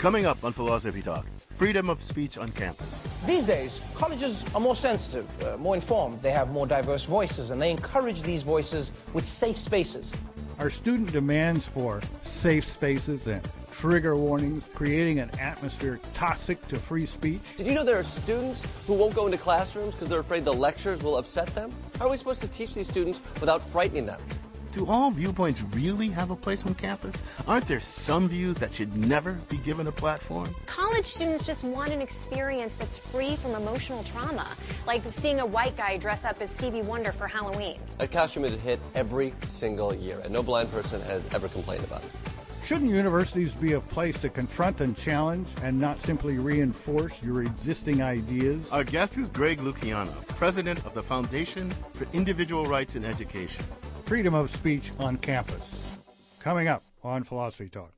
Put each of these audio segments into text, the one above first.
Coming up on Philosophy Talk, freedom of speech on campus. These days, colleges are more sensitive, more informed. They have more diverse voices, and they encourage these voices with safe spaces. Our student demands for safe spaces and trigger warnings, creating an atmosphere toxic to free speech. Did you know there are students who won't go into classrooms because they're afraid the lectures will upset them? How are we supposed to teach these students without frightening them? Do all viewpoints really have a place on campus? Aren't there some views that should never be given a platform? College students just want an experience that's free from emotional trauma, like seeing a white guy dress up as Stevie Wonder for Halloween. That costume is a hit every single year, and no blind person has ever complained about it. Shouldn't universities be a place to confront and challenge and not simply reinforce your existing ideas? Our guest is Greg Lukianoff, president of the Foundation for Individual Rights in Education. Freedom of speech on campus. Coming up on Philosophy Talk.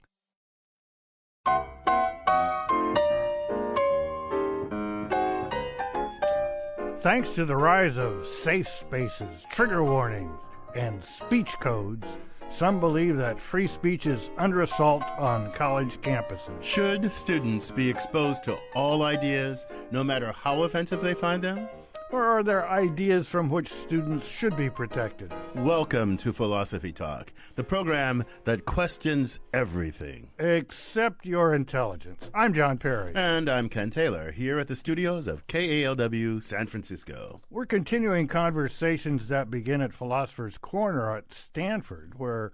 Thanks to the rise of safe spaces, trigger warnings, and speech codes, some believe that free speech is under assault on college campuses. Should students be exposed to all ideas, no matter how offensive they find them? Or are there ideas from which students should be protected? Welcome to Philosophy Talk, the program that questions everything. Except your intelligence. I'm John Perry. And I'm Ken Taylor, here at the studios of KALW San Francisco. We're continuing conversations that begin at Philosopher's Corner at Stanford, where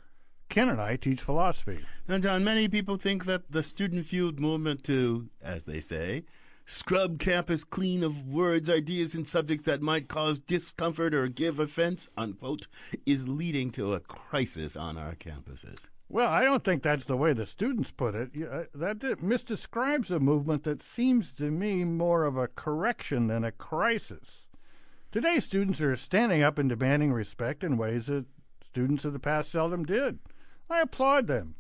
Ken and I teach philosophy. Now, John, many people think that the student-fueled movement to, as they say, scrub campus clean of words, ideas, and subjects that might cause discomfort or give offense, unquote, is leading to a crisis on our campuses. Well, I don't think that's the way the students put it. That misdescribes a movement that seems to me more of a correction than a crisis. Today, students are standing up and demanding respect in ways that students of the past seldom did. I applaud them.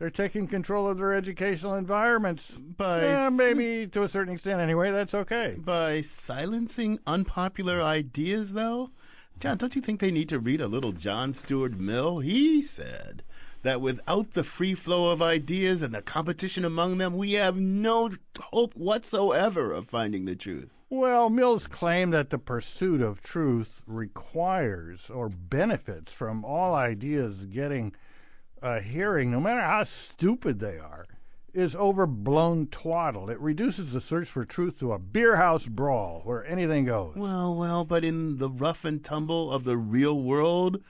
They're taking control of their educational environments. Maybe to a certain extent anyway, that's okay. By silencing unpopular ideas, though? John, don't you think they need to read a little John Stuart Mill? He said that without the free flow of ideas and the competition among them, we have no hope whatsoever of finding the truth. Well, Mill's claim that the pursuit of truth requires or benefits from all ideas getting a hearing, no matter how stupid they are, is overblown twaddle. It reduces the search for truth to a beer house brawl where anything goes. Well, but in the rough and tumble of the real world,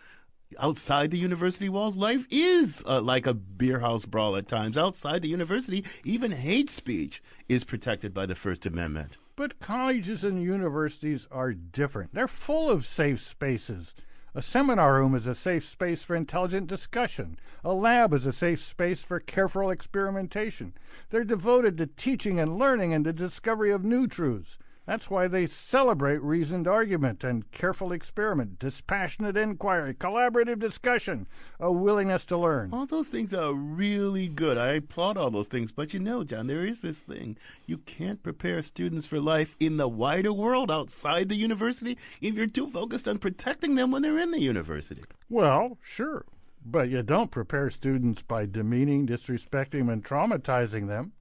outside the university walls, life is like a beer house brawl at times. Outside the university, even hate speech is protected by the First Amendment. But colleges and universities are different. They're full of safe spaces. A seminar room is a safe space for intelligent discussion. A lab is a safe space for careful experimentation. They're devoted to teaching and learning and the discovery of new truths. That's why they celebrate reasoned argument and careful experiment, dispassionate inquiry, collaborative discussion, a willingness to learn. All those things are really good. I applaud all those things. But you know, John, there is this thing. You can't prepare students for life in the wider world outside the university if you're too focused on protecting them when they're in the university. Well, sure. But you don't prepare students by demeaning, disrespecting, and traumatizing them.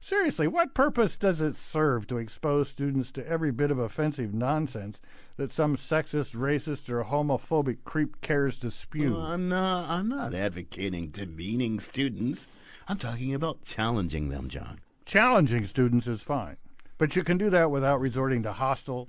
Seriously, what purpose does it serve to expose students to every bit of offensive nonsense that some sexist, racist, or homophobic creep cares to spew? Well, I'm not advocating demeaning students. I'm talking about challenging them, John. Challenging students is fine, but you can do that without resorting to hostile,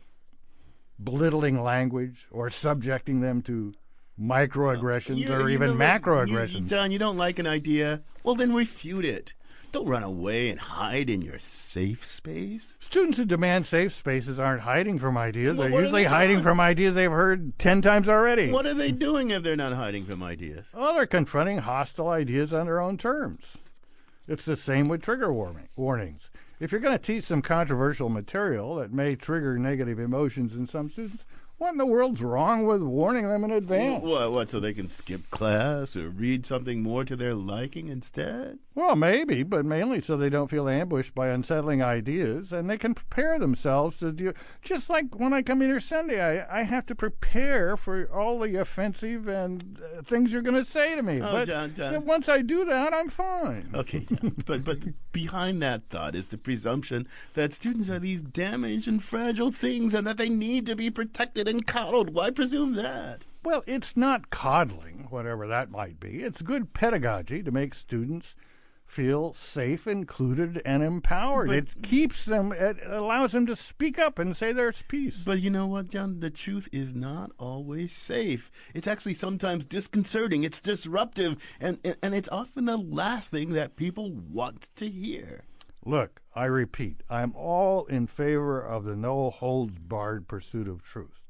belittling language or subjecting them to microaggressions or even macroaggressions. John, you don't like an idea? Well, then refute it. Don't run away and hide in your safe space. Students who demand safe spaces aren't hiding from ideas. They're usually hiding from ideas they've heard 10 times already. What are they doing if they're not hiding from ideas? Well, they're confronting hostile ideas on their own terms. It's the same with trigger warnings. If you're going to teach some controversial material that may trigger negative emotions in some students, what in the world's wrong with warning them in advance? What, so they can skip class or read something more to their liking instead? Well, maybe, but mainly so they don't feel ambushed by unsettling ideas, and they can prepare themselves to do. Just like when I come in here Sunday, I have to prepare for all the offensive and things you're going to say to me. Oh, but John. once I do that, I'm fine. Okay, John, but behind that thought is the presumption that students are these damaged and fragile things and that they need to be protected and coddled. Why presume that? Well, it's not coddling, whatever that might be. It's good pedagogy to make students feel safe, included, and empowered. It keeps them, it allows them to speak up and say their piece. But you know what, John? The truth is not always safe. It's actually sometimes disconcerting. It's disruptive, and it's often the last thing that people want to hear. Look, I repeat, I'm all in favor of the no-holds-barred pursuit of truth.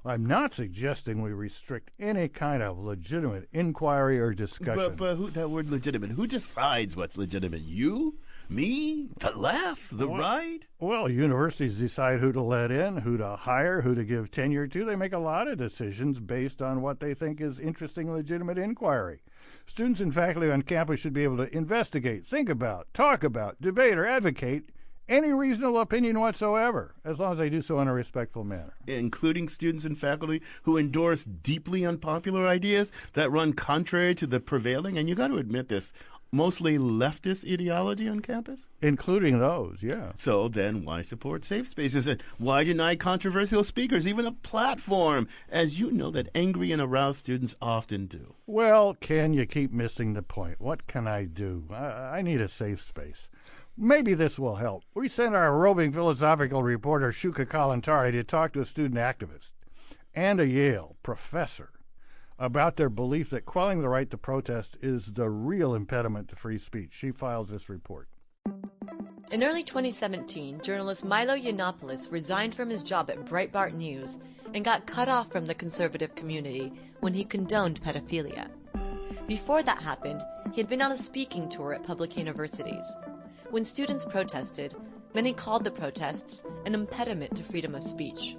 I'm not suggesting we restrict any kind of legitimate inquiry or discussion. But who, that word legitimate, who decides what's legitimate? You? Me? The left? The right? Well, universities decide who to let in, who to hire, who to give tenure to. They make a lot of decisions based on what they think is interesting, legitimate inquiry. Students and faculty on campus should be able to investigate, think about, talk about, debate, or advocate any reasonable opinion whatsoever, as long as they do so in a respectful manner. Including students and faculty who endorse deeply unpopular ideas that run contrary to the prevailing, and you got to admit this, mostly leftist ideology on campus? Including those, yeah. So then why support safe spaces? And why deny controversial speakers even a platform, as you know that angry and aroused students often do? Well, Ken, you keep missing the point. What can I do? I need a safe space. Maybe this will help. We sent our roving philosophical reporter, Shuka Kalantari, to talk to a student activist and a Yale professor about their belief that quelling the right to protest is the real impediment to free speech. She files this report. In early 2017, journalist Milo Yiannopoulos resigned from his job at Breitbart News and got cut off from the conservative community when he condoned pedophilia. Before that happened, he had been on a speaking tour at public universities. When students protested, many called the protests an impediment to freedom of speech.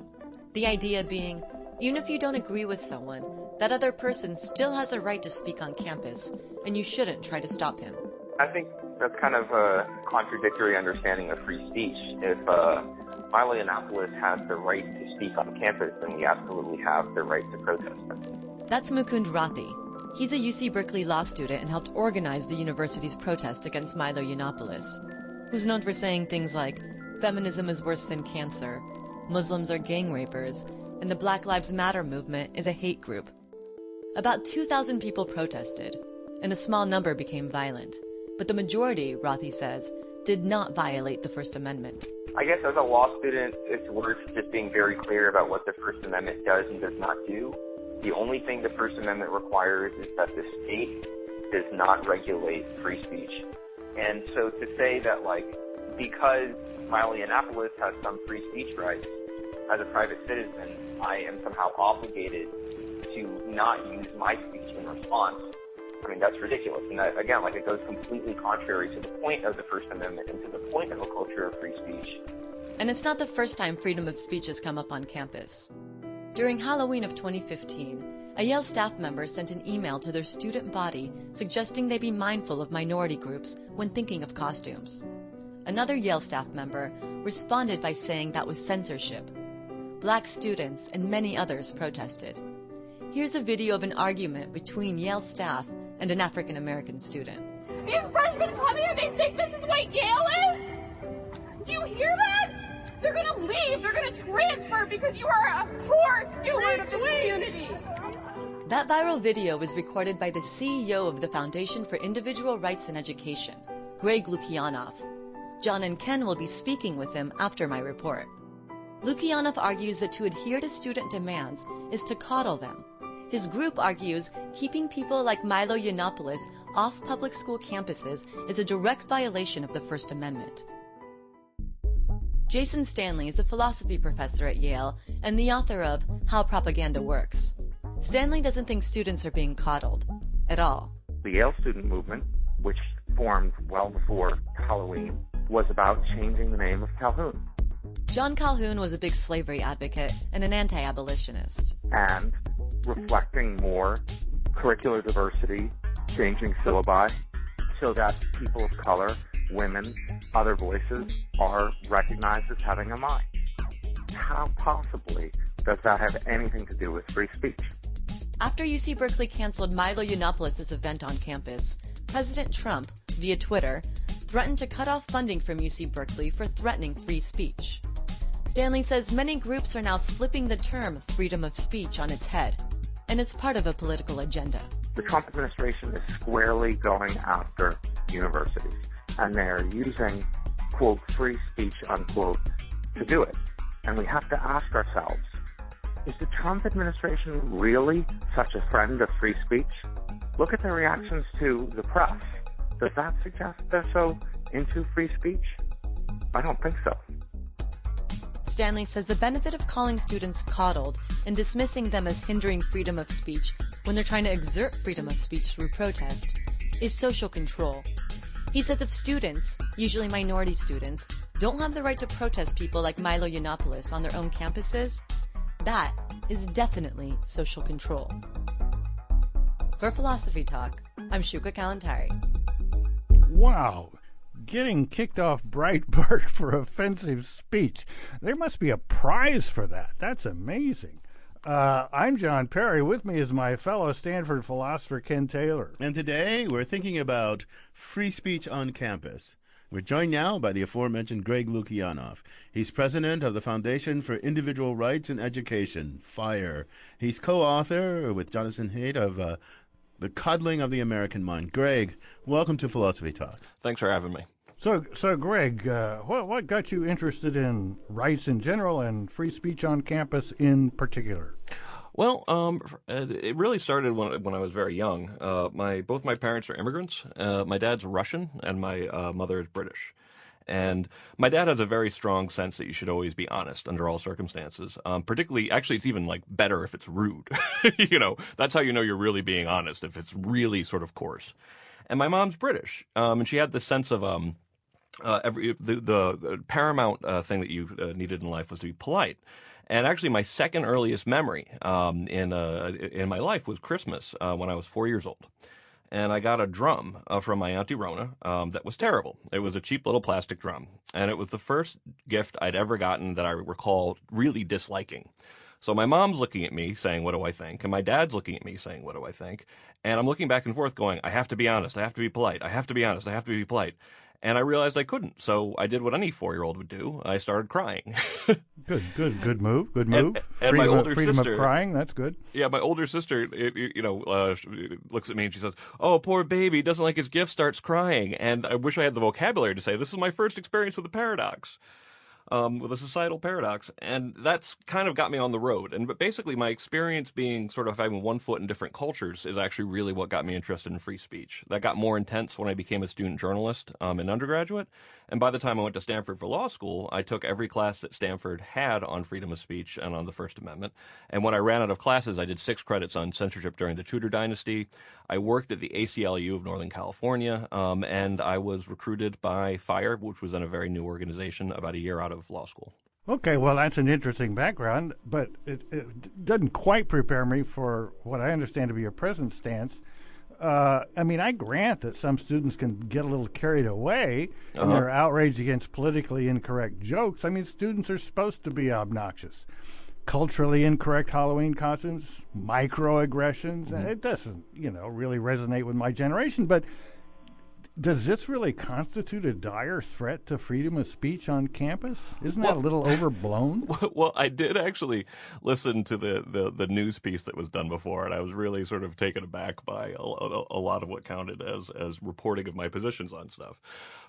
The idea being, even if you don't agree with someone, that other person still has a right to speak on campus, and you shouldn't try to stop him. I think that's kind of a contradictory understanding of free speech. If Milo Yiannopoulos has the right to speak on campus, then we absolutely have the right to protest them. That's Mukund Rathi. He's a UC Berkeley law student and helped organize the university's protest against Milo Yiannopoulos, who's known for saying things like, feminism is worse than cancer, Muslims are gang rapers, and the Black Lives Matter movement is a hate group. About 2,000 people protested, and a small number became violent. But the majority, Rathi says, did not violate the First Amendment. I guess as a law student, it's worth just being very clear about what the First Amendment does and does not do. The only thing the First Amendment requires is that the state does not regulate free speech. And so to say that, because Milo Yiannopoulos has some free speech rights, as a private citizen, I am somehow obligated to not use my speech in response, I mean, that's ridiculous. And that, again, it goes completely contrary to the point of the First Amendment and to the point of a culture of free speech. And it's not the first time freedom of speech has come up on campus. During Halloween of 2015, a Yale staff member sent an email to their student body suggesting they be mindful of minority groups when thinking of costumes. Another Yale staff member responded by saying that was censorship. Black students and many others protested. Here's a video of an argument between Yale staff and an African-American student. These freshmen come here, they think this is what Yale is? Do you hear that? They're gonna leave, they're gonna transfer because you are a poor steward of the community. That viral video was recorded by the CEO of the Foundation for Individual Rights and Education, Greg Lukianoff. John and Ken will be speaking with him after my report. Lukianoff argues that to adhere to student demands is to coddle them. His group argues keeping people like Milo Yiannopoulos off public school campuses is a direct violation of the First Amendment. Jason Stanley is a philosophy professor at Yale and the author of How Propaganda Works. Stanley doesn't think students are being coddled at all. The Yale student movement, which formed well before Halloween, was about changing the name of Calhoun. John Calhoun was a big slavery advocate and an anti-abolitionist. And reflecting more curricular diversity, changing syllabi, so that people of color, women, other voices are recognized as having a mind. How possibly does that have anything to do with free speech? After UC Berkeley canceled Milo Yiannopoulos' event on campus, President Trump, via Twitter, threatened to cut off funding from UC Berkeley for threatening free speech. Stanley says many groups are now flipping the term freedom of speech on its head, and it's part of a political agenda. The Trump administration is squarely going after universities, and they're using, quote, free speech, unquote, to do it. And we have to ask ourselves, is the Trump administration really such a friend of free speech? Look at their reactions to the press. Does that suggest they're so into free speech? I don't think so. Stanley says the benefit of calling students coddled and dismissing them as hindering freedom of speech when they're trying to exert freedom of speech through protest is social control. He says if students, usually minority students, don't have the right to protest people like Milo Yiannopoulos on their own campuses, that is definitely social control. For Philosophy Talk, I'm Shuka Kalantari. Wow. Getting kicked off Breitbart for offensive speech. There must be a prize for that. That's amazing. I'm John Perry. With me is my fellow Stanford philosopher, Ken Taylor. And today we're thinking about free speech on campus. We're joined now by the aforementioned Greg Lukianoff. He's president of the Foundation for Individual Rights in Education, FIRE. He's co-author with Jonathan Haidt of The Coddling of the American Mind. Greg, welcome to Philosophy Talk. Thanks for having me. So Greg, what got you interested in rights in general and free speech on campus in particular? Well, it really started when I was very young. Both my parents are immigrants. My dad's Russian and my mother is British. And my dad has a very strong sense that you should always be honest under all circumstances. Particularly, actually, it's even like better if it's rude. That's how you know you're really being honest, if it's really sort of coarse. And my mom's British, and she had this sense of the paramount thing that you needed in life was to be polite. And actually, my second earliest memory in my life was Christmas when I was 4 years old. And I got a drum from my Auntie Rona that was terrible. It was a cheap little plastic drum. And it was the first gift I'd ever gotten that I recall really disliking. So my mom's looking at me saying, what do I think? And my dad's looking at me saying, what do I think? And I'm looking back and forth going, I have to be honest. I have to be polite. I have to be honest. I have to be polite. And I realized I couldn't. So I did what any 4-year-old would do. I started crying. Good move. Good move. And my older freedom sister, of crying, that's good. Yeah, my older sister, looks at me and she says, oh, poor baby, doesn't like his gift, starts crying. And I wish I had the vocabulary to say, this is my first experience with a paradox. With a societal paradox, and that's kind of got me on the road. But basically, my experience being sort of having one foot in different cultures is actually really what got me interested in free speech. That got more intense when I became a student journalist in undergraduate, and by the time I went to Stanford for law school, I took every class that Stanford had on freedom of speech and on the First Amendment. And when I ran out of classes, I did 6 credits on censorship during the Tudor dynasty. I worked at the ACLU of Northern California, and I was recruited by FIRE, which was then a very new organization, about a year out of law school. Okay, well, that's an interesting background, but it doesn't quite prepare me for what I understand to be your present stance. I grant that some students can get a little carried away in their outrage against politically incorrect jokes. Students are supposed to be obnoxious. Culturally incorrect Halloween costumes, microaggressions, it doesn't, really resonate with my generation, but does this really constitute a dire threat to freedom of speech on campus? Isn't that a little overblown? Well, I did actually listen to the news piece that was done before, and I was really sort of taken aback by a lot of what counted as reporting of my positions on stuff.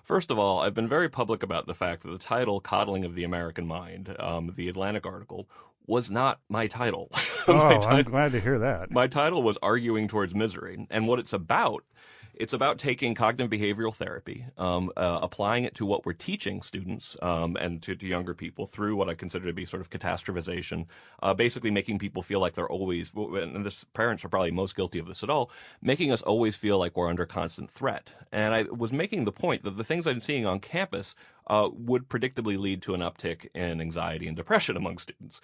First of all, I've been very public about the fact that the title "Coddling of the American Mind," the Atlantic article, was not my title. I'm glad to hear that. My title was Arguing Towards Misery, and what it's about taking cognitive behavioral therapy, applying it to what we're teaching students and to younger people through what I consider to be sort of catastrophization, basically making people feel like they're always, and parents are probably most guilty of this at all, making us always feel like we're under constant threat. And I was making the point that the things I'm seeing on campus would predictably lead to an uptick in anxiety and depression among students.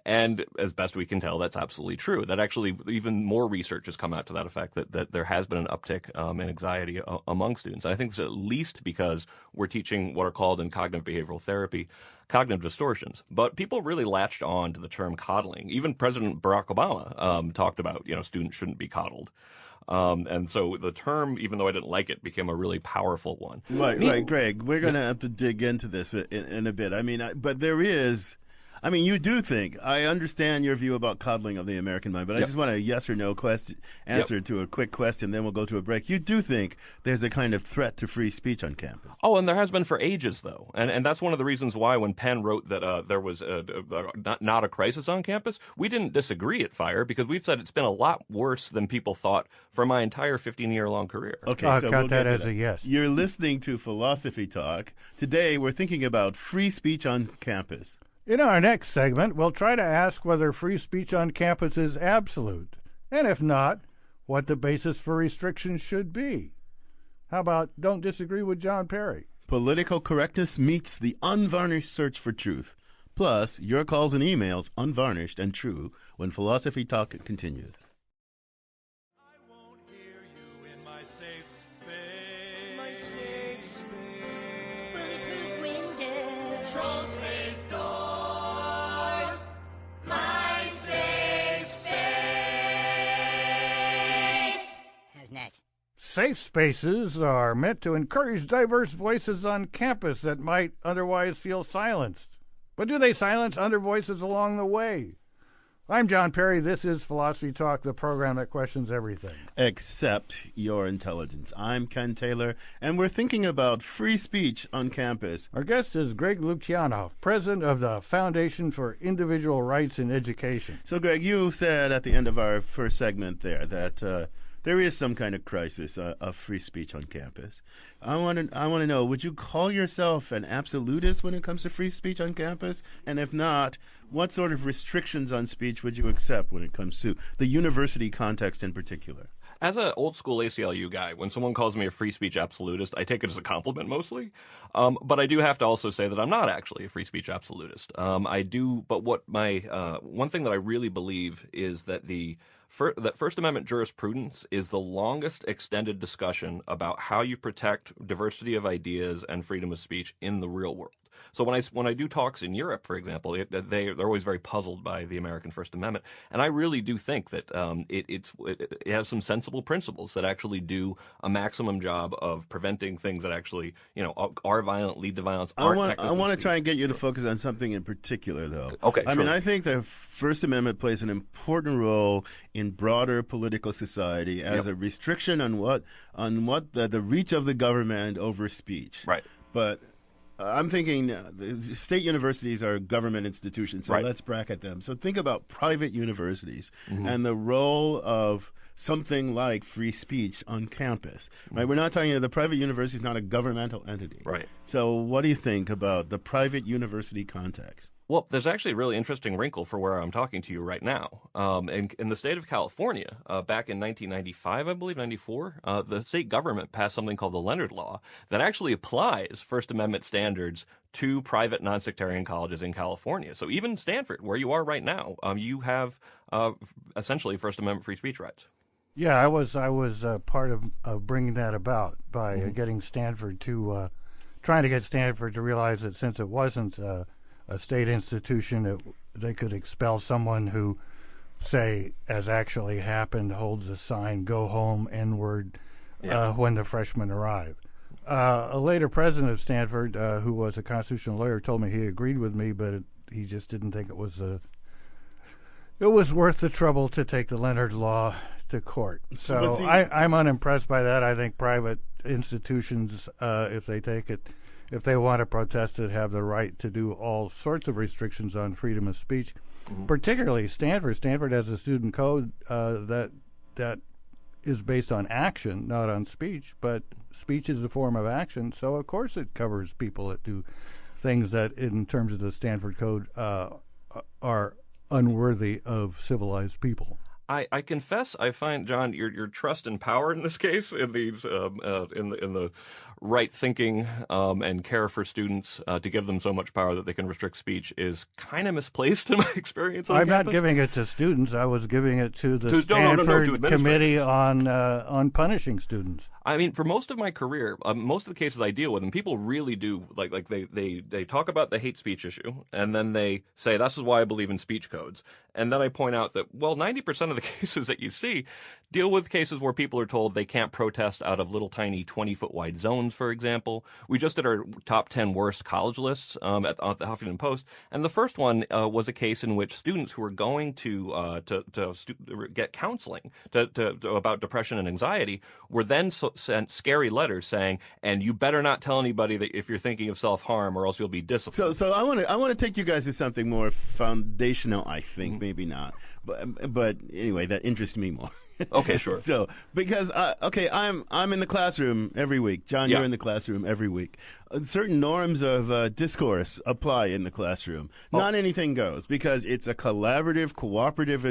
And as best we can tell, that's absolutely true. That actually, even more research has come out to that effect, that there has been an uptick in anxiety among students. And I think it's at least because we're teaching what are called in cognitive behavioral therapy cognitive distortions. But people really latched on to the term coddling. Even President Barack Obama talked about, students shouldn't be coddled. And so the term, even though I didn't like it, became a really powerful one. Right, Greg. We're going to have to dig into this in a bit. But there is... you do think, I understand your view about coddling of the American mind, but I just want a yes or no answer to a quick question, then we'll go to a break. You do think there's a kind of threat to free speech on campus? Oh, and there has been for ages, though. And that's one of the reasons why when Penn wrote that there was not a crisis on campus, we didn't disagree at FIRE because we've said it's been a lot worse than people thought for my entire 15-year-long career. Okay, so we'll that as a yes. You're listening to Philosophy Talk. Today, we're thinking about free speech on campus. In our next segment, we'll try to ask whether free speech on campus is absolute, and if not, what the basis for restrictions should be. How about Don't Disagree with John Perry? Political correctness meets the unvarnished search for truth. Plus, your calls and emails, unvarnished and true, when Philosophy Talk continues. I won't hear you in my safe space. My safe space. Bulletproof windows. Control safe doors. My safe space. How's that? Safe spaces are meant to encourage diverse voices on campus that might otherwise feel silenced. But do they silence other voices along the way? I'm John Perry. This is Philosophy Talk, the program that questions everything except your intelligence. I'm Ken Taylor, and we're thinking about free speech on campus. Our guest is Greg Lukianoff, president of the Foundation for Individual Rights in Education. So, Greg, you said at the end of our first segment there that there is some kind of crisis of free speech on campus. I want to know, would you call yourself an absolutist when it comes to free speech on campus? And if not, what sort of restrictions on speech would you accept when it comes to the university context in particular? As an old school ACLU guy, when someone calls me a free speech absolutist, I take it as a compliment mostly. But I do have to also say that I'm not actually a free speech absolutist. But what my one thing that I really believe is that that First Amendment jurisprudence is the longest extended discussion about how you protect diversity of ideas and freedom of speech in the real world. So when I do talks in Europe, for example, they're always very puzzled by the American First Amendment, and I really do think that it has some sensible principles that actually do a maximum job of preventing things that actually are violent, lead to violence. I want to try and get you to focus on something in particular, though. Okay, I sure. mean, I think the First Amendment plays an important role in broader political society as a restriction on what the reach of the government over speech. Right. But I'm thinking the state universities are government institutions, so let's bracket them. So think about private universities and the role of something like free speech on campus. Right? We're not talking, the private university is not a governmental entity. Right. So what do you think about the private university context? Well, there's actually a really interesting wrinkle for where I'm talking to you right now. In the state of California, back in 1995, I believe, 94, the state government passed something called the Leonard Law that actually applies First Amendment standards to private nonsectarian colleges in California. So even Stanford, where you are right now, you have essentially First Amendment free speech rights. Yeah, I was part of bringing that about by getting Stanford to trying to get Stanford to realize that since it wasn't a state institution, they could expel someone who, say, as actually happened, holds a sign, "Go home, N-word," when the freshmen arrive. A later president of Stanford, who was a constitutional lawyer, told me he agreed with me, but he just didn't think it was worth the trouble to take the Leonard Law to court. So I'm unimpressed by that. I think private institutions, if they want to protest it, have the right to do all sorts of restrictions on freedom of speech, particularly Stanford. Stanford has a student code that is based on action, not on speech, but speech is a form of action, so of course it covers people that do things that, in terms of the Stanford code, are unworthy of civilized people. I confess I find, John, your trust and power in this case, in these in the right thinking and care for students to give them so much power that they can restrict speech is kind of misplaced in my experience. I'm not giving it to students. I was giving it to the to Stanford Committee on punishing students. I mean, for most of my career, most of the cases I deal with, and people really do, like they talk about the hate speech issue, and then they say, this is why I believe in speech codes. And then I point out that, 90% of the cases that you see deal with cases where people are told they can't protest out of little tiny 20-foot wide zones, for example. We just did our top 10 worst college lists at the Huffington Post, and the first one was a case in which students who were going to get counseling about depression and anxiety were then sent scary letters saying, and you better not tell anybody that if you're thinking of self-harm or else you'll be disciplined. So I want to take you guys to something more foundational, I think, maybe not. But anyway, that interests me more. Okay, sure. So, because I'm in the classroom every week. John, you're in the classroom every week. Certain norms of discourse apply in the classroom. Not anything goes because it's a collaborative, cooperative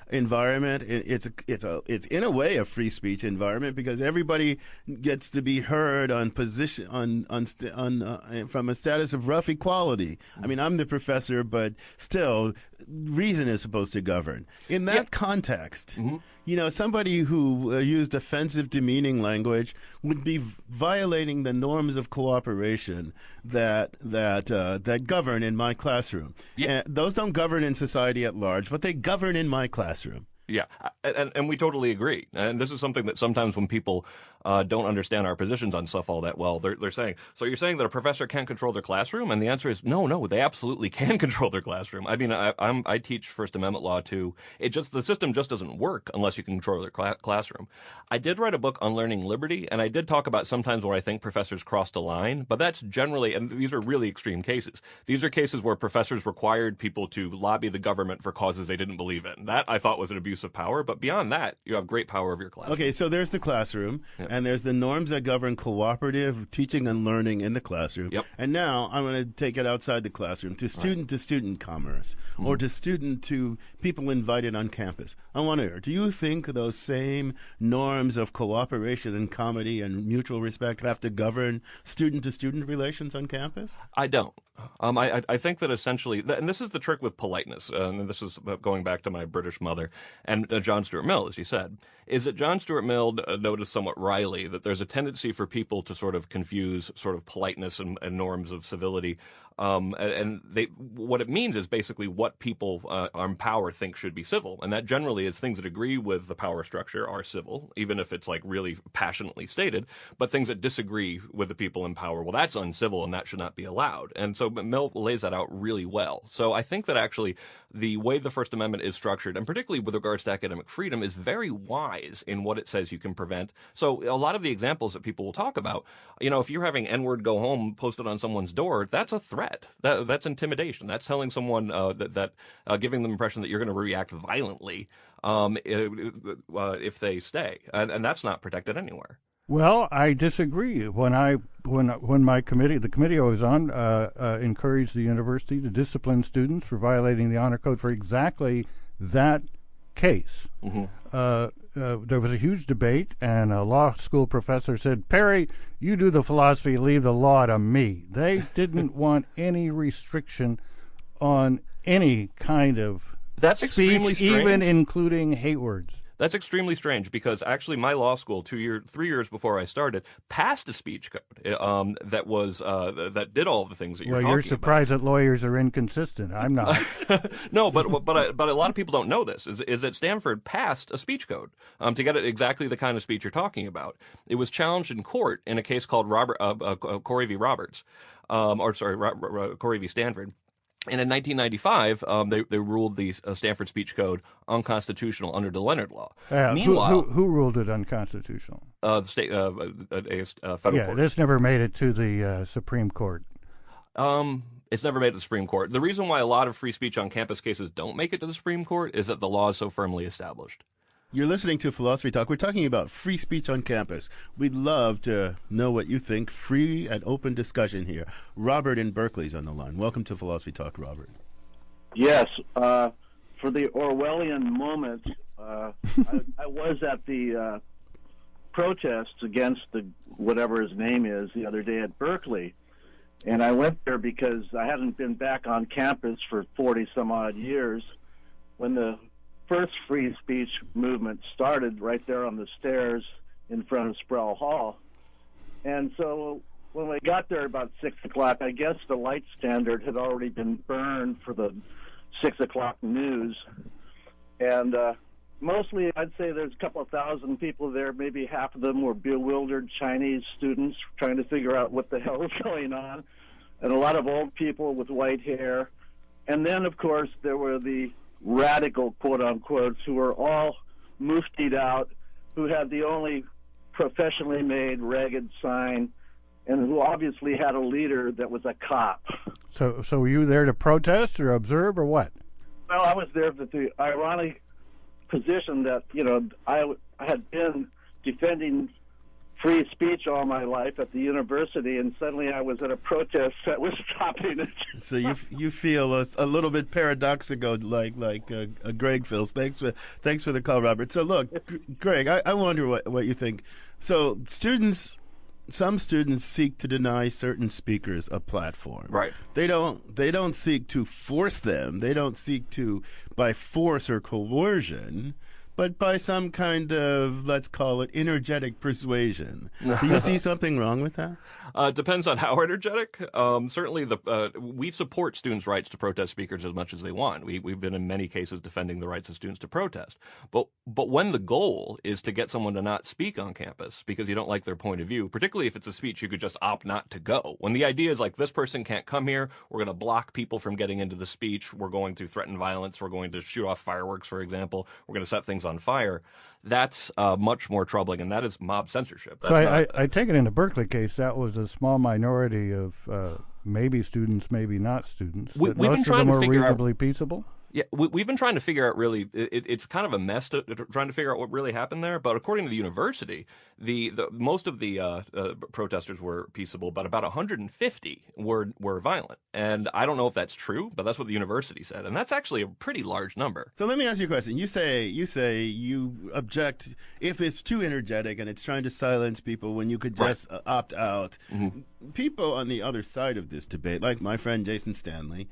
environment. It's in a way a free speech environment because everybody gets to be heard on position from a status of rough equality. I mean, I'm the professor, but still, reason is supposed to govern. In that context, somebody who used offensive, demeaning language would be violating the norms of cooperation that govern in my classroom. And those don't govern in society at large, but they govern in my classroom. Yeah, and we totally agree. And this is something that sometimes when people don't understand our positions on stuff all that well, they're saying, so you're saying that a professor can't control their classroom? And the answer is no, they absolutely can control their classroom. I mean, I teach First Amendment law too. The system just doesn't work unless you can control their classroom. I did write a book on learning liberty, and I did talk about sometimes where I think professors crossed a line, but that's generally, and these are really extreme cases. These are cases where professors required people to lobby the government for causes they didn't believe in. That I thought was an abuse of power, but beyond that, you have great power over your classroom. Okay, so there's the classroom, and there's the norms that govern cooperative teaching and learning in the classroom. And now I'm going to take it outside the classroom to student-to-student commerce, or to people invited on campus. I want to hear, do you think those same norms of cooperation and comedy and mutual respect have to govern student-to-student relations on campus? I don't. I think that essentially, and this is the trick with politeness, and this is going back to my British mother, and John Stuart Mill, as you said, is that John Stuart Mill noticed somewhat wryly that there's a tendency for people to sort of confuse sort of politeness and norms of civility. And what it means is basically what people in power think should be civil. And that generally is things that agree with the power structure are civil, even if it's like really passionately stated. But things that disagree with the people in power, well, that's uncivil and that should not be allowed. And so Mill lays that out really well. So I think that actually the way the First Amendment is structured, and particularly with regards to academic freedom, is very wise in what it says you can prevent. So a lot of the examples that people will talk about, if you're having N-word go home posted on someone's door, that's a threat. That's intimidation. That's telling someone that giving them the impression that you're going to react violently if they stay, and that's not protected anywhere. Well, I disagree. When my committee, the committee I was on, encouraged the university to discipline students for violating the honor code for exactly that case. There was a huge debate, and a law school professor said, "Perry, you do the philosophy, leave the law to me." They didn't want any restriction on any kind of speech, even including hate words. That's extremely strange because actually my law school 3 years before I started passed a speech code that was that did all the things that you're talking about. Well, you're surprised that lawyers are inconsistent. I'm not. No, but a lot of people don't know this. Is that Stanford passed a speech code to get it exactly the kind of speech you're talking about. It was challenged in court in a case called Corey v. Roberts, Corey v. Stanford. And in 1995, they ruled the Stanford speech code unconstitutional under the Leonard Law. Meanwhile, who ruled it unconstitutional? The state, federal court. Yeah, this never made it to the Supreme Court. It's never made it to the Supreme Court. The reason why a lot of free speech on campus cases don't make it to the Supreme Court is that the law is so firmly established. You're listening to Philosophy Talk. We're talking about free speech on campus. We'd love to know what you think. Free and open discussion here. Robert in Berkeley's on the line. Welcome to Philosophy Talk, Robert. Yes. for the Orwellian moment, I was at the protests against whatever his name is the other day at Berkeley. And I went there because I hadn't been back on campus for 40-some-odd years when the first free speech movement started right there on the stairs in front of Sproul Hall. And so when we got there about 6 o'clock, I guess the light standard had already been burned for the 6 o'clock news. And mostly I'd say there's a couple of thousand people there. Maybe half of them were bewildered Chinese students trying to figure out what the hell is going on, and a lot of old people with white hair. And then, of course, there were the radical, quote-unquote, who were all muftied out, who had the only professionally made ragged sign, and who obviously had a leader that was a cop. So were you there to protest or observe or what? Well, I was there with the ironic position that, I had been defending free speech all my life at the university, and suddenly I was at a protest that was stopping it. So you feel a little bit paradoxical, like Greg feels. Thanks for the call, Robert. So look, Greg, I wonder what you think. So some students seek to deny certain speakers a platform. Right. They don't seek to force them. They don't seek to by force or coercion, but by some kind of, let's call it, energetic persuasion. Do you see something wrong with that? Depends on how energetic. Certainly, we support students' rights to protest speakers as much as they want. We've been in many cases defending the rights of students to protest. But when the goal is to get someone to not speak on campus because you don't like their point of view, particularly if it's a speech you could just opt not to go. When the idea is like, this person can't come here, we're going to block people from getting into the speech, we're going to threaten violence, we're going to shoot off fireworks, for example, we're going to set things on fire, that's much more troubling, and that is mob censorship. That's so I take it in the Berkeley case, that was a small minority of maybe students, maybe not students. We've been most trying of them to were figure reasonably peaceful? Yeah, we've been trying to figure out really, it's kind of a mess trying to figure out what really happened there. But according to the university, the most of the protesters were peaceable, but about 150 were violent. And I don't know if that's true, but that's what the university said. And that's actually a pretty large number. So let me ask you a question. You say you object if it's too energetic and it's trying to silence people when you could just opt out. Mm-hmm. People on the other side of this debate, like my friend Jason Stanley,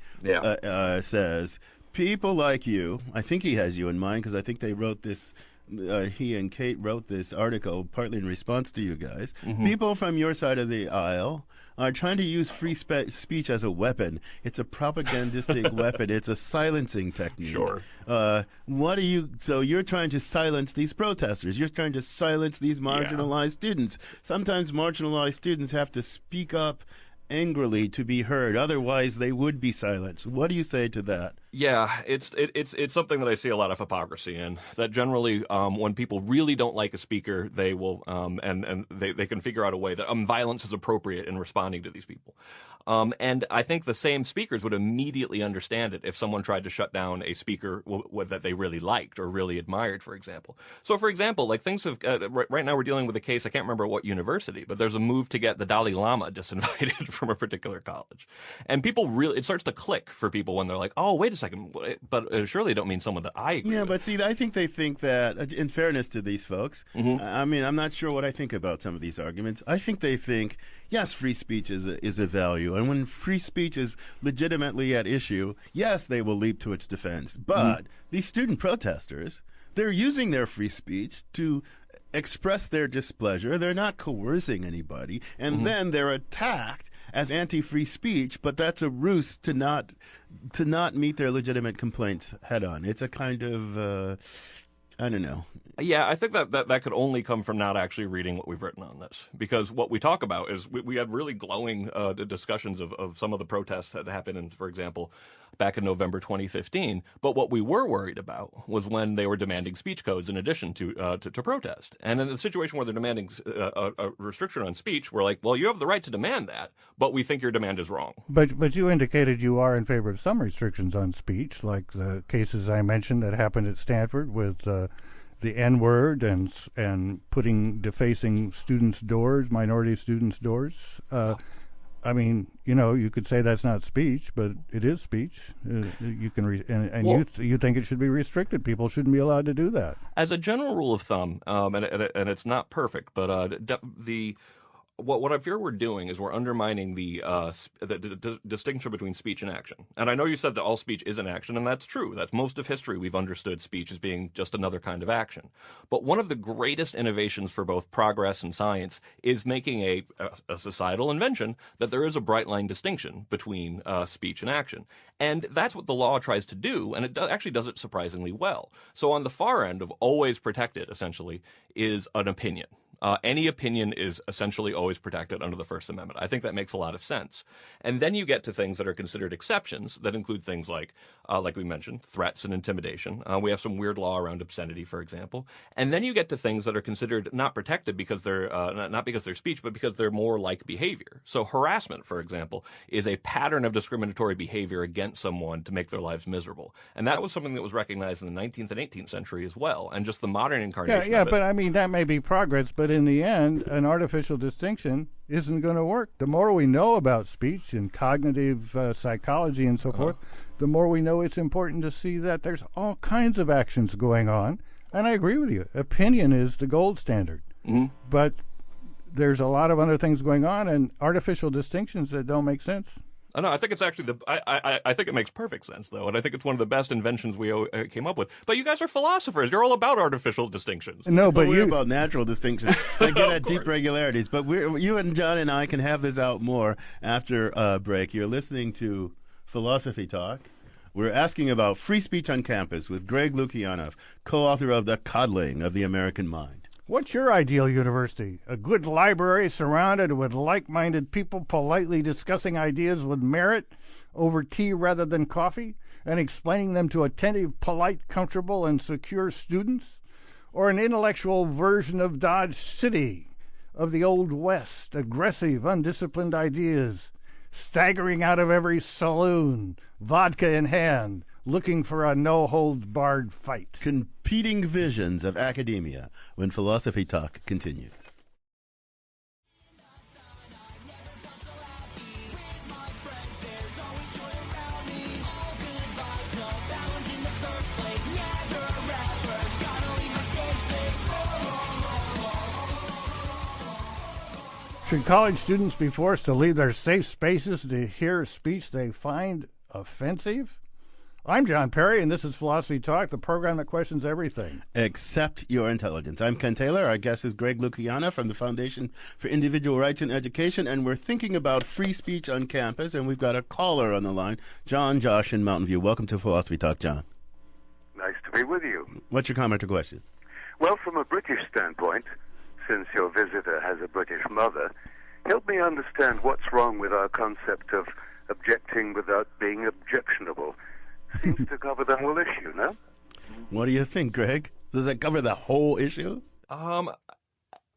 says, people like you, I think he has you in mind because I think they wrote this, he and Kate wrote this article partly in response to you guys. Mm-hmm. People from your side of the aisle are trying to use free speech as a weapon. It's a propagandistic weapon. It's a silencing technique. Sure. So you're trying to silence these protesters. You're trying to silence these marginalized students. Sometimes marginalized students have to speak up angrily to be heard. Otherwise, they would be silenced. What do you say to that? Yeah, it's something that I see a lot of hypocrisy in. That generally, when people really don't like a speaker, they will and they can figure out a way that violence is appropriate in responding to these people. And I think the same speakers would immediately understand it if someone tried to shut down a speaker that they really liked or really admired, for example. So, for example, like things have right now we're dealing with a case, I can't remember what university, but there's a move to get the Dalai Lama disinvited from a particular college. And people it starts to click for people when they're like, oh, wait a second, but surely don't mean someone that I agree with. But see, I think they think that, in fairness to these folks, I mean, I'm not sure what I think about some of these arguments. I think they think, yes, free speech is a value. And when free speech is legitimately at issue, yes, they will leap to its defense. But these student protesters, they're using their free speech to express their displeasure. They're not coercing anybody. And then they're attacked as anti-free speech, but that's a ruse to not meet their legitimate complaints head on. It's a kind of I don't know. Yeah, I think that could only come from not actually reading what we've written on this. Because what we talk about is we had really glowing discussions of some of the protests that happened, for example, back in November 2015. But what we were worried about was when they were demanding speech codes in addition to protest. And in the situation where they're demanding a restriction on speech, we're like, well, you have the right to demand that, but we think your demand is wrong. But you indicated you are in favor of some restrictions on speech, like the cases I mentioned that happened at Stanford with the N-word and defacing students' doors, minority students' doors. I mean, you could say that's not speech, but it is speech. You can, you think it should be restricted. People shouldn't be allowed to do that. As a general rule of thumb, and it's not perfect, but what I fear we're doing is we're undermining the distinction between speech and action. And I know you said that all speech is an action, and that's true. That's most of history. We've understood speech as being just another kind of action. But one of the greatest innovations for both progress and science is making a societal invention that there is a bright line distinction between speech and action. And that's what the law tries to do, and it actually does it surprisingly well. So on the far end of always protected, essentially, is an opinion. Any opinion is essentially always protected under the First Amendment. I think that makes a lot of sense. And then you get to things that are considered exceptions that include things like we mentioned, threats and intimidation. We have some weird law around obscenity, for example. And then you get to things that are considered not protected because they're not because they're speech, but because they're more like behavior. So harassment, for example, is a pattern of discriminatory behavior against someone to make their lives miserable. And that was something that was recognized in the 19th and 18th century as well. And just the modern incarnation of it. But I mean, that may be progress, but in the end, an artificial distinction isn't going to work. The more we know about speech and cognitive psychology and so forth, the more we know it's important to see that there's all kinds of actions going on. And I agree with you. Opinion is the gold standard. Mm-hmm. But there's a lot of other things going on and artificial distinctions that don't make sense. No, I think it's actually I think it makes perfect sense, though, and I think it's one of the best inventions we came up with. But you guys are philosophers; you're all about artificial distinctions. No, but we're about natural distinctions. They get at deep regularities. But you and John and I can have this out more after break. You're listening to Philosophy Talk. We're asking about free speech on campus with Greg Lukianoff, co-author of The Coddling of the American Mind. What's your ideal university? A good library surrounded with like-minded people politely discussing ideas with merit over tea rather than coffee and explaining them to attentive, polite, comfortable, and secure students? Or an intellectual version of Dodge City, of the Old West, aggressive, undisciplined ideas, staggering out of every saloon, vodka in hand, looking for a no-holds-barred fight? Competing visions of academia when Philosophy Talk continues. Should college students be forced to leave their safe spaces to hear speech they find offensive? I'm John Perry, and this is Philosophy Talk, the program that questions everything except your intelligence. I'm Ken Taylor. Our guest is Greg Lukianoff from the Foundation for Individual Rights in Education, and we're thinking about free speech on campus, and we've got a caller on the line, John Josh in Mountain View. Welcome to Philosophy Talk, John. Nice to be with you. What's your comment or question? Well, from a British standpoint, since your visitor has a British mother, help me understand what's wrong with our concept of objecting without being objectionable. Seems to cover the whole issue, no? What do you think, Greg? Does that cover the whole issue?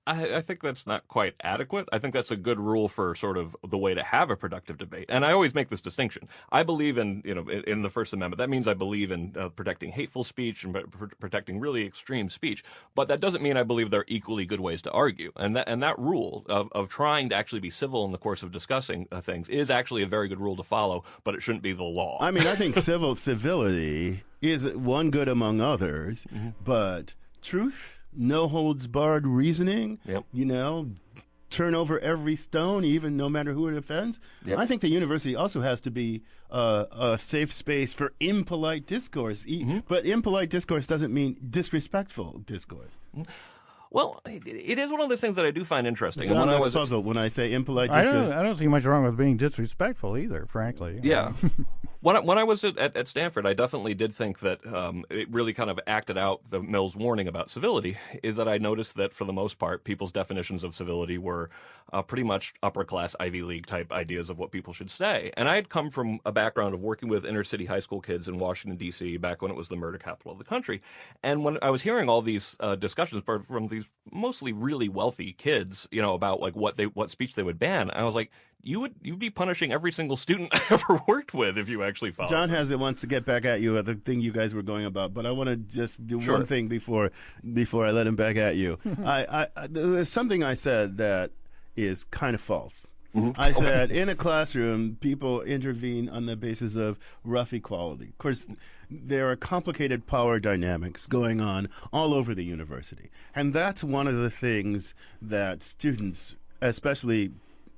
I think that's not quite adequate. I think that's a good rule for sort of the way to have a productive debate. And I always make this distinction. I believe in the First Amendment. That means I believe in protecting hateful speech and protecting really extreme speech. But that doesn't mean I believe there are equally good ways to argue. And that rule of trying to actually be civil in the course of discussing things is actually a very good rule to follow, but it shouldn't be the law. I mean, I think civility is one good among others, but truth, no holds barred reasoning, turn over every stone, even no matter who it offends. Yep. I think the university also has to be a safe space for impolite discourse. But impolite discourse doesn't mean disrespectful discourse. Well, it is one of those things that I do find interesting. John, I was puzzled when I say impolite discourse. I don't see much wrong with being disrespectful either, frankly. Yeah. When I was at Stanford, I definitely did think that it really kind of acted out the Mill's warning about civility, is that I noticed that for the most part, people's definitions of civility were pretty much upper-class Ivy League type ideas of what people should say. And I had come from a background of working with inner-city high school kids in Washington, D.C., back when it was the murder capital of the country. And when I was hearing all these discussions from these mostly really wealthy kids, about like what speech they would ban, I was like, you'd be punishing every single student I ever worked with if you actually followed. John wants to get back at you at the thing you guys were going about, but I want to just do one thing before I let him back at you. There's something I said that is kind of false. I said, in a classroom, people intervene on the basis of rough equality. Of course, there are complicated power dynamics going on all over the university. And that's one of the things that students, especially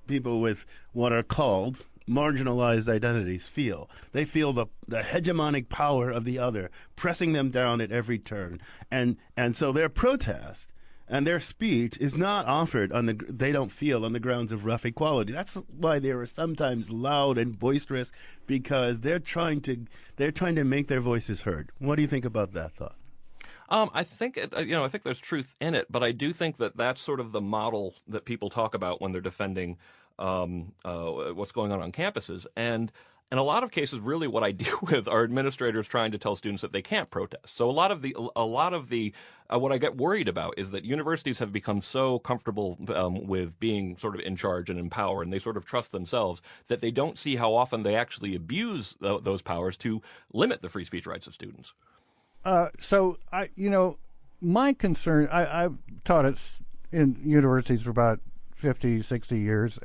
people with what are called marginalized identities, feel. They feel the hegemonic power of the other pressing them down at every turn. And so their protest and their speech is not offered they don't feel on the grounds of rough equality. That's why they are sometimes loud and boisterous, because they're trying to make their voices heard. What do you think about that thought? I think I think there's truth in it, but I do think that that's sort of the model that people talk about when they're defending what's going on campuses. And in a lot of cases, really what I deal with are administrators trying to tell students that they can't protest. So a lot of the what I get worried about is that universities have become so comfortable with being sort of in charge and in power, and they sort of trust themselves, that they don't see how often they actually abuse those powers to limit the free speech rights of students. So my concern, I've taught in universities for about 50, 60 years,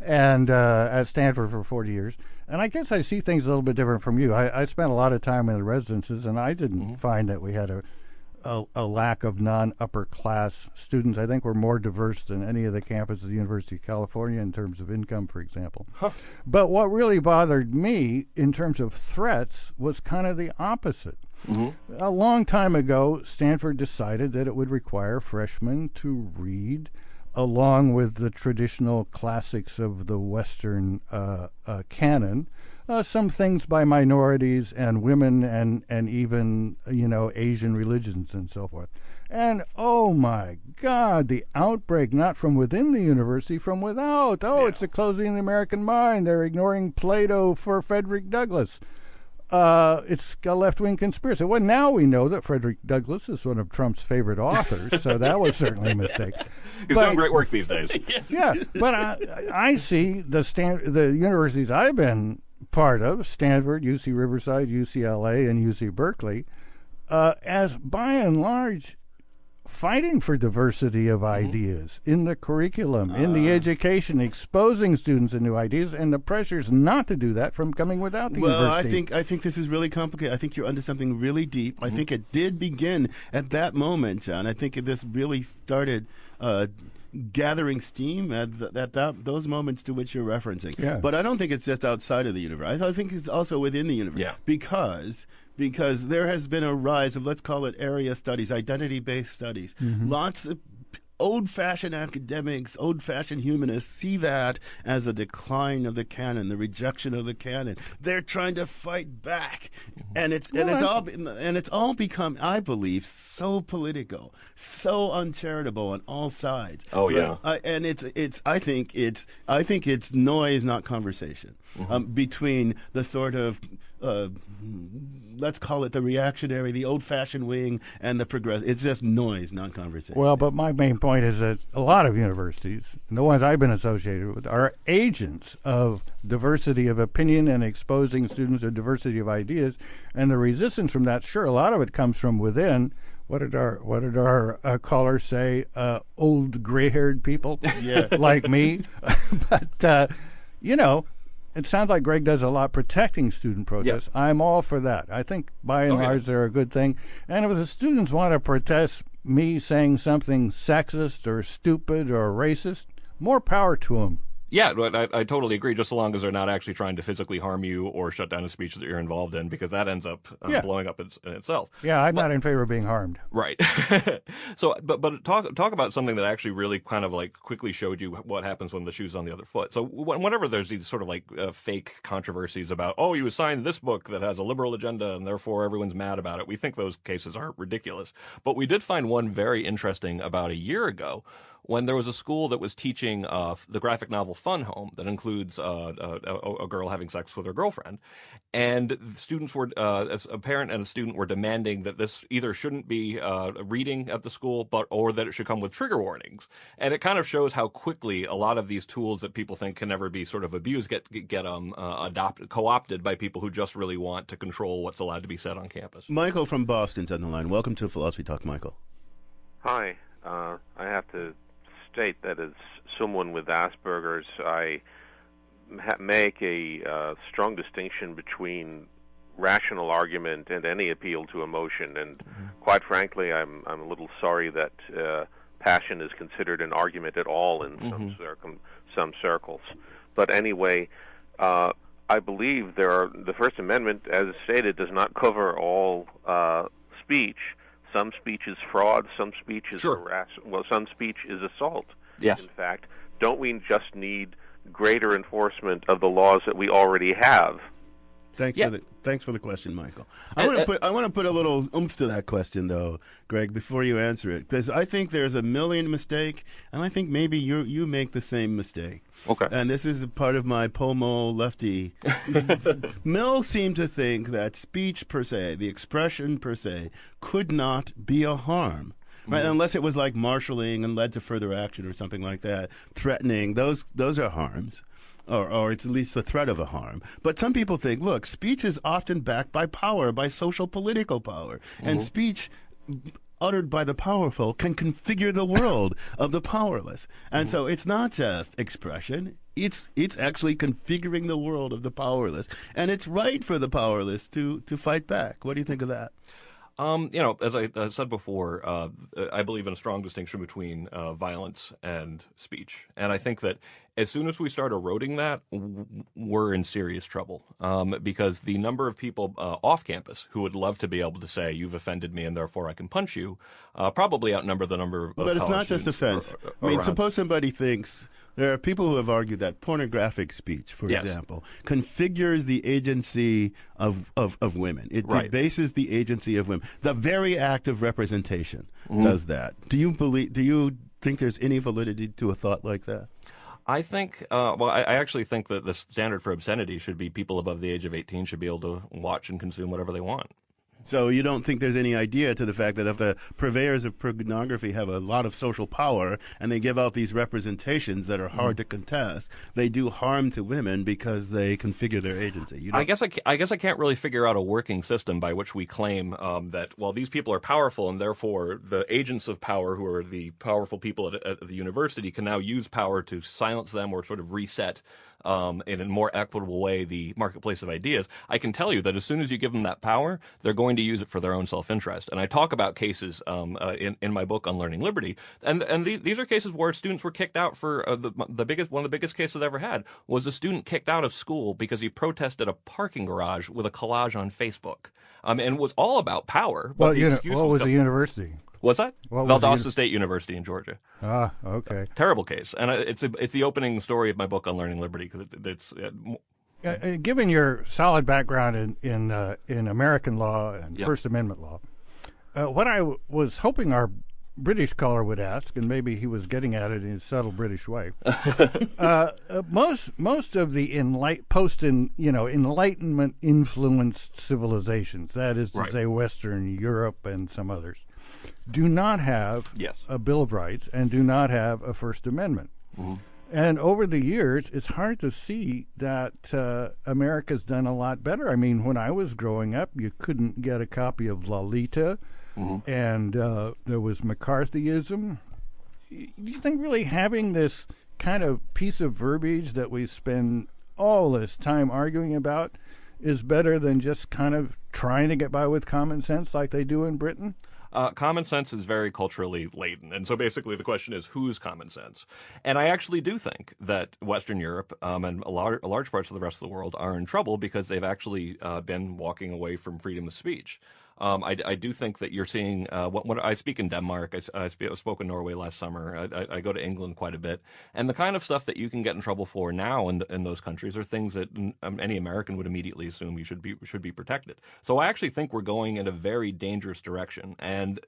and at Stanford for 40 years. And I guess I see things a little bit different from you. I spent a lot of time in the residences, and I didn't find that we had a lack of non-upper class students. I think we're more diverse than any of the campuses of the University of California in terms of income, for example. But what really bothered me in terms of threats was kind of the opposite. A long time ago, Stanford decided that it would require freshmen to read, along with the traditional classics of the Western canon, some things by minorities and women and even, Asian religions and so forth. And, oh, my God, the outbreak, not from within the university, from without. It's the closing of the American mind. They're ignoring Plato for Frederick Douglass. It's a left-wing conspiracy. Well, now we know that Frederick Douglass is one of Trump's favorite authors, so that was certainly a mistake. He's doing great work these days. Yeah, but I see the universities I've been part of, Stanford, UC Riverside, UCLA, and UC Berkeley, as by and large fighting for diversity of ideas in the curriculum, in the education, exposing students to new ideas, and the pressures not to do that from coming without the university. I think this is really complicated. I think you're onto something really deep. I think it did begin at that moment, John. I think this really started gathering steam at those moments to which you're referencing. Yeah. But I don't think it's just outside of the universe. I think it's also within the universe. Yeah. Because there has been a rise of, let's call it area studies, identity-based studies. Lots of old-fashioned academics, old-fashioned humanists see that as a decline of the canon, the rejection of the canon. They're trying to fight back, and it's all become, I believe, so political, so uncharitable on all sides. Oh yeah, and I think it's noise, not conversation, between the sort of let's call it the reactionary, the old-fashioned wing, and the progressive. It's just noise, not conversation. Well, but my main point is that a lot of universities, and the ones I've been associated with, are agents of diversity of opinion and exposing students to diversity of ideas. And the resistance from that, sure, a lot of it comes from within. What did our callers say? Old gray-haired people, like me. But it sounds like Greg does a lot protecting student protests. Yep. I'm all for that. I think by and large they're a good thing. And if the students want to protest me saying something sexist or stupid or racist, more power to them. Yeah, I totally agree, just so long as they're not actually trying to physically harm you or shut down a speech that you're involved in, because that ends up blowing up in itself. Yeah, I'm not in favor of being harmed. Right. So, but talk about something that actually really kind of like quickly showed you what happens when the shoe's on the other foot. So whenever there's these sort of like fake controversies about, you signed this book that has a liberal agenda and therefore everyone's mad about it, we think those cases are ridiculous. But we did find one very interesting about a year ago, when there was a school that was teaching the graphic novel Fun Home that includes a girl having sex with her girlfriend. And students were, a parent and a student were demanding that this either shouldn't be reading at the school, or that it should come with trigger warnings. And it kind of shows how quickly a lot of these tools that people think can never be sort of abused get co-opted by people who just really want to control what's allowed to be said on campus. Michael from Boston's on the line. Welcome to Philosophy Talk, Michael. Hi. I have to state, that is, someone with Asperger's, I make a strong distinction between rational argument and any appeal to emotion. And quite frankly, I'm a little sorry that passion is considered an argument at all in some circles. But anyway, I believe the First Amendment, as stated, does not cover all speech. Some speech is fraud, some speech is some speech is assault. Yes. In fact, don't we just need greater enforcement of the laws that we already have? Thanks for the question, Michael. I want to put a little oomph to that question, though, Greg, before you answer it, because I think there's a million mistake, and I think maybe you make the same mistake. Okay. And this is a part of my Pomo lefty. Mill seemed to think that speech per se, the expression per se, could not be a harm. Right, unless it was like marshalling and led to further action or something like that, threatening. Those are harms. Or it's at least the threat of a harm. But some people think, look, speech is often backed by power, by social political power. And speech uttered by the powerful can configure the world of the powerless. And so it's not just expression. It's actually configuring the world of the powerless. And it's right for the powerless to fight back. What do you think of that? As I said before, I believe in a strong distinction between violence and speech. And I think that as soon as we start eroding that, we're in serious trouble. Because the number of people off campus who would love to be able to say, you've offended me and therefore I can punch you, probably outnumber the number of But it's not just offense. I mean, suppose somebody thinks, there are people who have argued that pornographic speech, for example, configures the agency of women. It debases the agency of women. The very act of representation does that. Do you think there's any validity to a thought like that? I think, I actually think that the standard for obscenity should be people above the age of 18 should be able to watch and consume whatever they want. So you don't think there's any idea to the fact that if the purveyors of pornography have a lot of social power and they give out these representations that are hard to contest, they do harm to women because they configure their agency? I guess I can't really figure out a working system by which we claim that, well, these people are powerful and therefore the agents of power, who are the powerful people at the university, can now use power to silence them or sort of reset in a more equitable way the marketplace of ideas. I can tell you that as soon as you give them that power, they're going to use it for their own self-interest. And I talk about cases in my book Unlearning Liberty, and these are cases where students were kicked out for one of the biggest cases I ever had was a student kicked out of school because he protested a parking garage with a collage on Facebook, and was all about power. Well, what was the university? What's that? Valdosta State University in Georgia. Ah, okay. Terrible case, and it's the opening story of my book Unlearning Liberty, because it's. Given your solid background in American law and First Amendment law, what I was hoping our British caller would ask, and maybe he was getting at it in his subtle British way, most of the Enlightenment influenced civilizations, that is to say Western Europe and some others, do not have a Bill of Rights and do not have a First Amendment. And over the years, it's hard to see that America's done a lot better. I mean, when I was growing up, you couldn't get a copy of Lolita, and there was McCarthyism. Do you think really having this kind of piece of verbiage that we spend all this time arguing about is better than just kind of trying to get by with common sense like they do in Britain? Common sense is very culturally laden. And so basically the question is, whose common sense? And I actually do think that Western Europe and large parts of the rest of the world are in trouble because they've actually been walking away from freedom of speech. I do think that you're seeing when I speak in Denmark, I spoke in Norway last summer. I go to England quite a bit, and the kind of stuff that you can get in trouble for now in those countries are things that any American would immediately assume you should be protected. So I actually think we're going in a very dangerous direction, and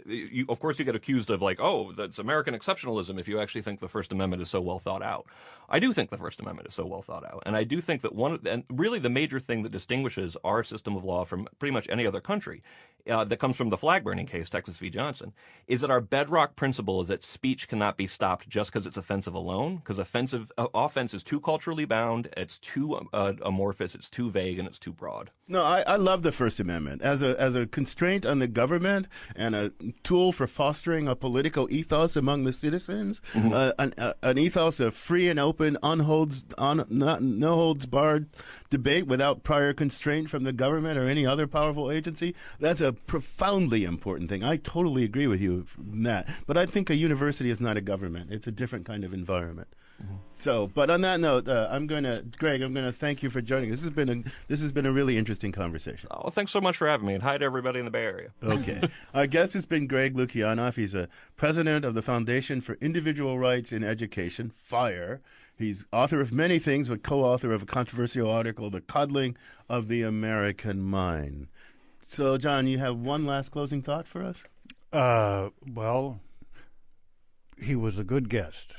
of course you get accused of like, oh, that's American exceptionalism if you actually think the First Amendment is so well thought out. I do think the First Amendment is so well thought out, and I do think that and really the major thing that distinguishes our system of law from pretty much any other country that comes from the flag burning case, Texas v. Johnson, is that our bedrock principle is that speech cannot be stopped just because it's offensive alone, because offense is too culturally bound, it's too amorphous, it's too vague, and it's too broad. No, I love the First Amendment as a constraint on the government and a tool for fostering a political ethos among the citizens, an ethos of free and open, no holds barred debate without prior constraint from the government or any other powerful agency. That's a profoundly important thing. I totally agree with you in that. But I think a university is not a government. It's a different kind of environment. So, but on that note, Greg, I'm gonna thank you for joining us. This has been a really interesting conversation. Oh, thanks so much for having me, and hi to everybody in the Bay Area. Okay. Our guest has been Greg Lukianoff. He's a president of the Foundation for Individual Rights in Education, FIRE. He's author of many things, but co-author of a controversial article, The Coddling of the American Mind. So, John, you have one last closing thought for us? Well, he was a good guest.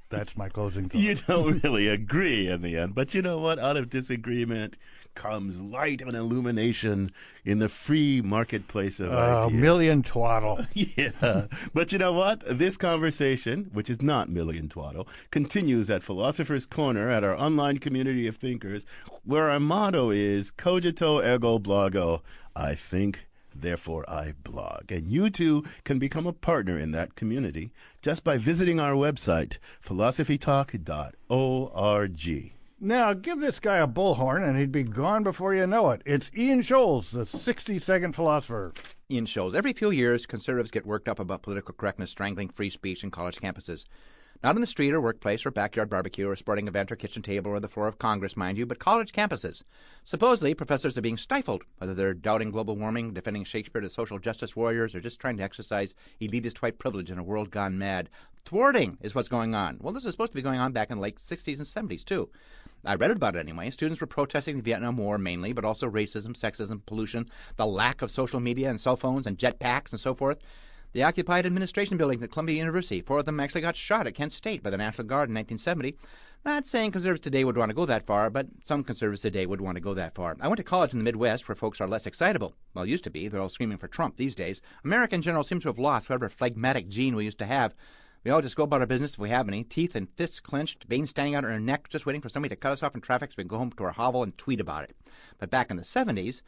That's my closing thought. You don't really agree in the end, but you know what? Out of disagreement comes light and illumination in the free marketplace of ideas. Million twaddle. Yeah. But you know what? This conversation, which is not million twaddle, continues at Philosopher's Corner at our online community of thinkers, where our motto is cogito ergo blogo. I think, therefore I blog. And you too can become a partner in that community just by visiting our website, philosophytalk.org. Now, give this guy a bullhorn and he'd be gone before you know it. It's Ian Scholes, the 60-second philosopher. Ian Scholes. Every few years, conservatives get worked up about political correctness strangling free speech in college campuses. Not in the street or workplace or backyard barbecue or sporting event or kitchen table or the floor of Congress, mind you, but college campuses. Supposedly, professors are being stifled, whether they're doubting global warming, defending Shakespeare as social justice warriors, or just trying to exercise elitist white privilege in a world gone mad. Thwarting is what's going on. Well, this is supposed to be going on back in the late 60s and 70s, too. I read about it anyway. Students were protesting the Vietnam War mainly, but also racism, sexism, pollution, the lack of social media and cell phones and jetpacks and so forth. They occupied administration buildings at Columbia University. 4 of them actually got shot at Kent State by the National Guard in 1970. Not saying conservatives today would want to go that far, but some conservatives today would want to go that far. I went to college in the Midwest where folks are less excitable. Well, used to be. They're all screaming for Trump these days. America in general seems to have lost whatever phlegmatic gene we used to have. We all just go about our business if we have any, teeth and fists clenched, veins standing out on our neck, just waiting for somebody to cut us off in traffic so we can go home to our hovel and tweet about it. But back in the 70s,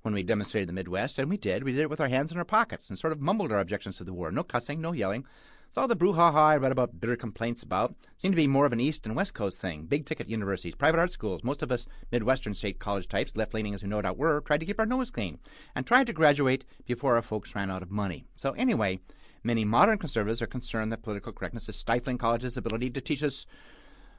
when we demonstrated in the Midwest, and we did it with our hands in our pockets and sort of mumbled our objections to the war. No cussing, no yelling. So all the brouhaha I read about bitter complaints about seemed to be more of an East and West Coast thing. Big-ticket universities, private art schools. Most of us Midwestern state college types, left-leaning as we no doubt were, tried to keep our nose clean and tried to graduate before our folks ran out of money. So anyway, many modern conservatives are concerned that political correctness is stifling college's ability to teach us,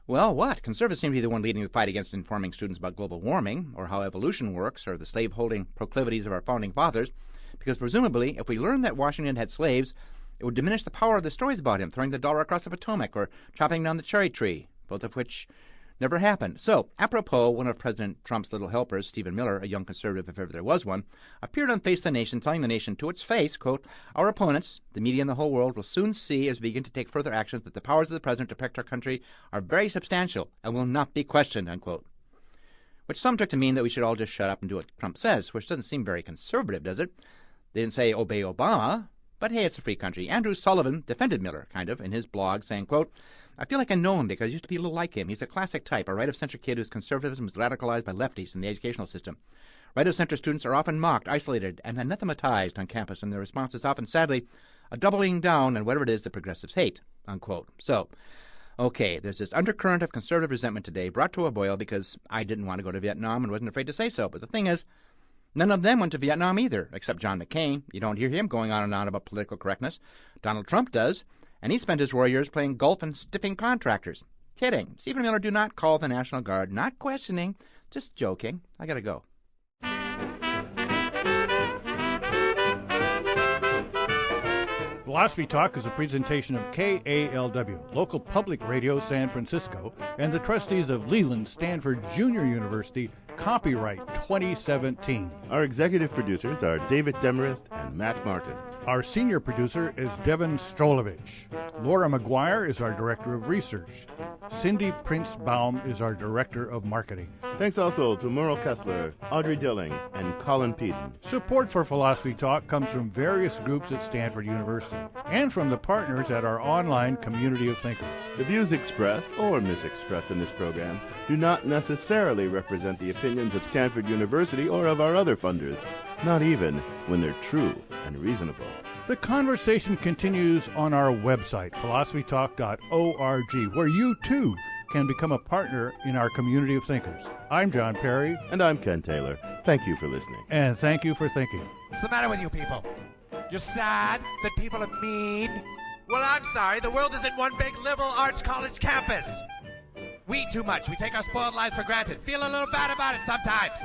well, what? Conservatives seem to be the one leading the fight against informing students about global warming or how evolution works or the slave-holding proclivities of our founding fathers, because presumably if we learned that Washington had slaves, it would diminish the power of the stories about him throwing the dollar across the Potomac or chopping down the cherry tree, both of which never happened. So, apropos, one of President Trump's little helpers, Stephen Miller, a young conservative if ever there was one, appeared on Face the Nation telling the nation to its face, quote, "Our opponents, the media and the whole world, will soon see as we begin to take further actions that the powers of the president to protect our country are very substantial and will not be questioned," unquote. Which some took to mean that we should all just shut up and do what Trump says, which doesn't seem very conservative, does it? They didn't say obey Obama, but hey, it's a free country. Andrew Sullivan defended Miller, kind of, in his blog, saying, quote, "I feel like I know him because I used to be a little like him. He's a classic type, a right-of-center kid whose conservatism is radicalized by lefties in the educational system. Right-of-center students are often mocked, isolated, and anathematized on campus, and their response is often, sadly, a doubling down on whatever it is the progressives hate," unquote. So, okay, there's this undercurrent of conservative resentment today brought to a boil because I didn't want to go to Vietnam and wasn't afraid to say so. But the thing is, none of them went to Vietnam either, except John McCain. You don't hear him going on and on about political correctness. Donald Trump does. And he spent his war years playing golf and stiffing contractors. Kidding. Stephen Miller, do not call the National Guard. Not questioning. Just joking. I gotta go. Philosophy Talk is a presentation of KALW, local public radio San Francisco, and the trustees of Leland Stanford Junior University, copyright 2017. Our executive producers are David Demarest and Matt Martin. Our senior producer is Devin Strolovich. Laura McGuire is our director of research. Cindy Prince-Baum is our Director of Marketing. Thanks also to Merle Kessler, Audrey Dilling, and Colin Peden. Support for Philosophy Talk comes from various groups at Stanford University and from the partners at our online community of thinkers. The views expressed or misexpressed in this program do not necessarily represent the opinions of Stanford University or of our other funders, not even when they're true and reasonable. The conversation continues on our website, philosophytalk.org, where you, too, can become a partner in our community of thinkers. I'm John Perry. And I'm Ken Taylor. Thank you for listening. And thank you for thinking. What's the matter with you people? You're sad that people are mean? Well, I'm sorry. The world isn't one big liberal arts college campus. We eat too much. We take our spoiled lives for granted. Feel a little bad about it sometimes.